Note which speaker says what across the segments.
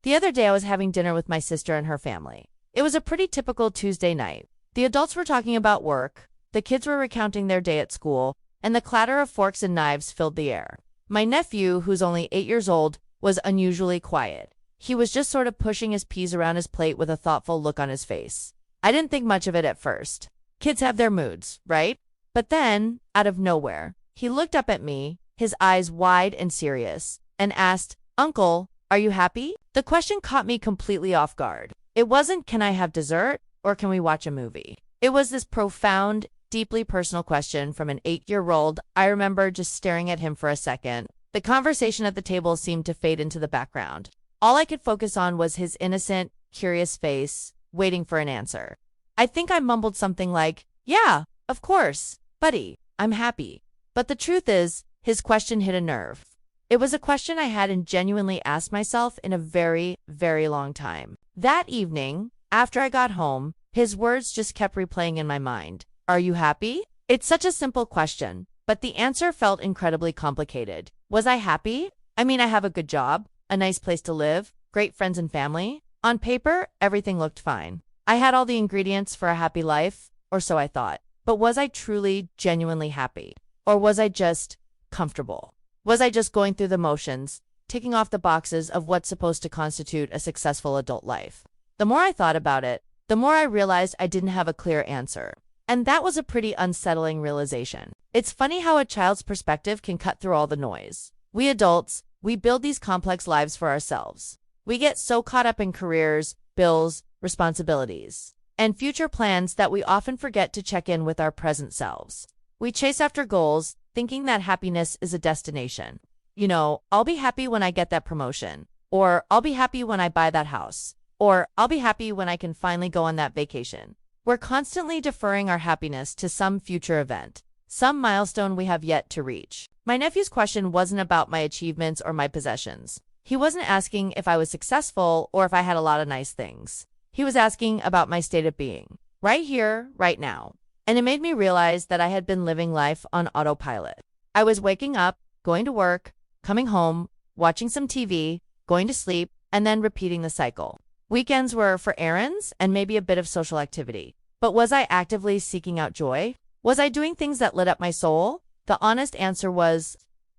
Speaker 1: The other day I was having dinner with my sister and her family. It was a pretty typical Tuesday night. The adults were talking about work, the kids were recounting their day at school, and the clatter of forks and knives filled the air. My nephew, who's only 8 years old, was unusually quiet. He was just sort of pushing his peas around his plate with a thoughtful look on his face. I didn't think much of it at first. Kids have their moods, right? But then, out of nowhere, he looked up at me, his eyes wide and serious, and asked, "Uncle, are you happy?" The question caught me completely off guard. It wasn't, "Can I have dessert?" or "Can we watch a movie?" It was this profound, deeply personal question from an 8-year-old. I remember just staring at him for a second. The conversation at the table seemed to fade into the background. All I could focus on was his innocent, curious face, waiting for an answer. I think I mumbled something like, "Yeah, of course, buddy, I'm happy." But the truth is, his question hit a nerve. It was a question I hadn't genuinely asked myself in a very, very long time. That evening, after I got home, his words just kept replaying in my mind. "Are you happy?" It's such a simple question, but the answer felt incredibly complicated. Was I happy? I mean, I have a good job, a nice place to live, great friends and family. On paper, everything looked fine. I had all the ingredients for a happy life, or so I thought. But was I truly, genuinely happy? Or was I just comfortable? Was I just going through the motions, ticking off the boxes of what's supposed to constitute a successful adult life? The more I thought about it, the more I realized I didn't have a clear answer. And that was a pretty unsettling realization. It's funny how a child's perspective can cut through all the noise. We adults, we build these complex lives for ourselves. We get so caught up in careers, bills, responsibilities, and future plans that we often forget to check in with our present selves. We chase after goals, thinking that happiness is a destination. You know, I'll be happy when I get that promotion, or I'll be happy when I buy that house, or I'll be happy when I can finally go on that vacation. We're constantly deferring our happiness to some future event, some milestone we have yet to reach. My nephew's question wasn't about my achievements or my possessions. He wasn't asking if I was successful or if I had a lot of nice things. He was asking about my state of being, right here, right now. And it made me realize that I had been living life on autopilot. I was waking up, going to work, coming home, watching some TV, going to sleep, and then repeating the cycle. Weekends were for errands and maybe a bit of social activity. But was I actively seeking out joy? Was I doing things that lit up my soul? The honest answer was,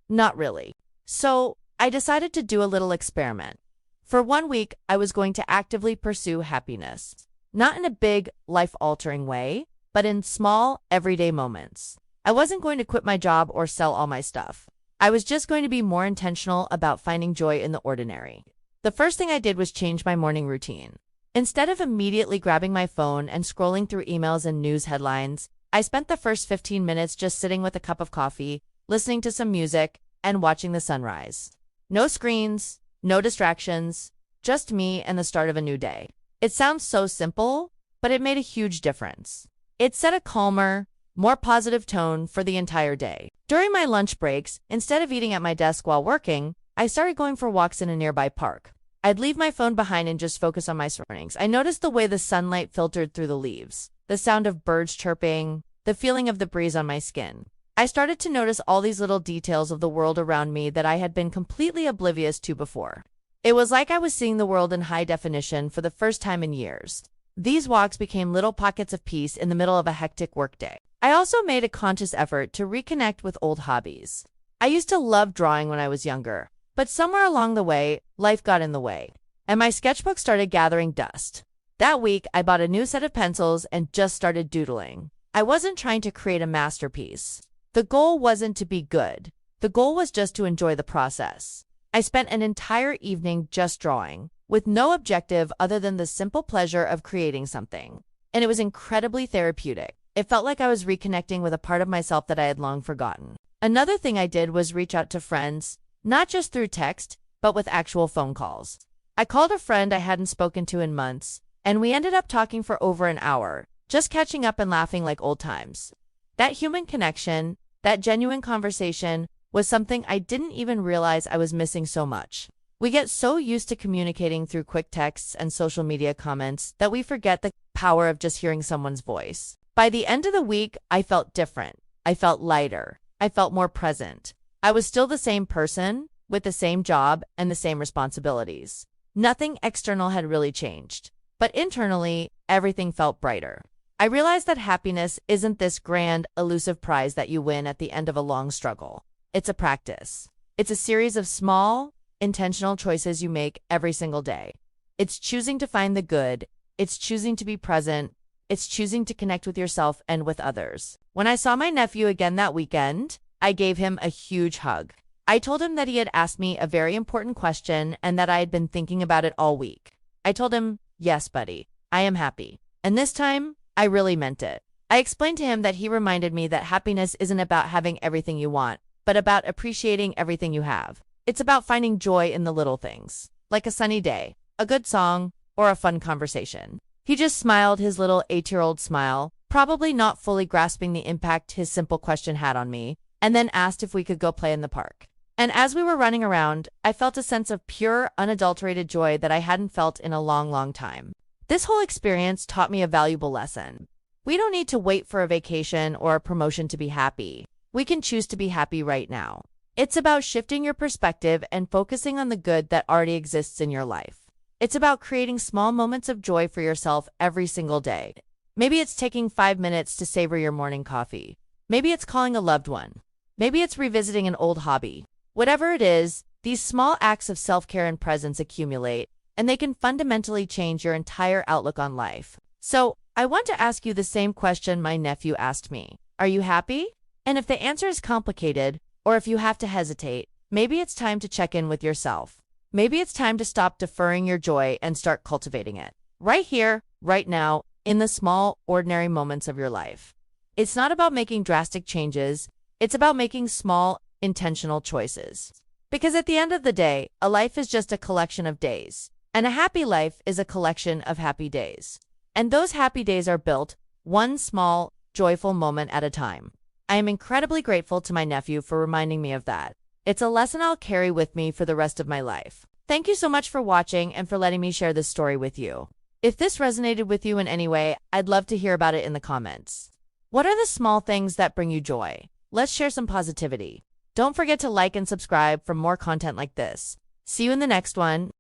Speaker 1: not really. So I decided to do a little experiment. For 1 week, I was going to actively pursue happiness. Not in a big, life-altering way, but in small, everyday moments. I wasn't going to quit my job or sell all my stuff. I was just going to be more intentional about finding joy in the ordinary. The first thing I did was change my morning routine. Instead of immediately grabbing my phone and scrolling through emails and news headlines, I spent the first 15 minutes just sitting with a cup of coffee, listening to some music, and watching the sunrise. No screens, no distractions, just me and the start of a new day. It sounds so simple, but it made a huge difference. It set a calmer, more positive tone for the entire day. During my lunch breaks, instead of eating at my desk while working, I started going for walks in a nearby park. I'd leave my phone behind and just focus on my surroundings. I noticed the way the sunlight filtered through the leaves, the sound of birds chirping, the feeling of the breeze on my skin. I started to notice all these little details of the world around me that I had been completely oblivious to before. It was like I was seeing the world in high definition for the first time in years. These walks became little pockets of peace in the middle of a hectic workday. I also made a conscious effort to reconnect with old hobbies. I used to love drawing when I was younger, but somewhere along the way, life got in the way, and my sketchbook started gathering dust. That week, I bought a new set of pencils and just started doodling. I wasn't trying to create a masterpiece. The goal wasn't to be good. The goal was just to enjoy the process. I spent an entire evening just drawing, with no objective other than the simple pleasure of creating something. And it was incredibly therapeutic. It felt like I was reconnecting with a part of myself that I had long forgotten. Another thing I did was reach out to friends, not just through text, but with actual phone calls. I called a friend I hadn't spoken to in months, and we ended up talking for over an hour, just catching up and laughing like old times. That human connection, that genuine conversation, was something I didn't even realize I was missing so much. We get so used to communicating through quick texts and social media comments that we forget the power of just hearing someone's voice. By the end of the week, I felt different. I felt lighter. I felt more present. I was still the same person, with the same job and the same responsibilities. Nothing external had really changed, but internally, everything felt brighter. I realized that happiness isn't this grand, elusive prize that you win at the end of a long struggle. It's a practice. It's a series of small, intentional choices you make every single day. It's choosing to find the good. It's choosing to be present. It's choosing to connect with yourself and with others. When I saw my nephew again that weekend, I gave him a huge hug. I told him that he had asked me a very important question and that I had been thinking about it all week. I told him, "Yes, buddy, I am happy." And this time, I really meant it. I explained to him that he reminded me that happiness isn't about having everything you want, but about appreciating everything you have. It's about finding joy in the little things, like a sunny day, a good song, or a fun conversation. He just smiled his little 8-year-old smile, probably not fully grasping the impact his simple question had on me, and then asked if we could go play in the park. And as we were running around, I felt a sense of pure, unadulterated joy that I hadn't felt in a long, long time. This whole experience taught me a valuable lesson. We don't need to wait for a vacation or a promotion to be happy. We can choose to be happy right now. It's about shifting your perspective and focusing on the good that already exists in your life. It's about creating small moments of joy for yourself every single day. Maybe it's taking 5 minutes to savor your morning coffee. Maybe it's calling a loved one. Maybe it's revisiting an old hobby. Whatever it is, these small acts of self-care and presence accumulate, and they can fundamentally change your entire outlook on life. So, I want to ask you the same question my nephew asked me. Are you happy? And if the answer is complicated, or if you have to hesitate, maybe it's time to check in with yourself. Maybe it's time to stop deferring your joy and start cultivating it. Right here, right now, in the small, ordinary moments of your life. It's not about making drastic changes. It's about making small, intentional choices. Because at the end of the day, a life is just a collection of days. And a happy life is a collection of happy days. And those happy days are built one small, joyful moment at a time. I am incredibly grateful to my nephew for reminding me of that. It's a lesson I'll carry with me for the rest of my life. Thank you so much for watching and for letting me share this story with you. If this resonated with you in any way, I'd love to hear about it in the comments. What are the small things that bring you joy? Let's share some positivity. Don't forget to like and subscribe for more content like this. See you in the next one.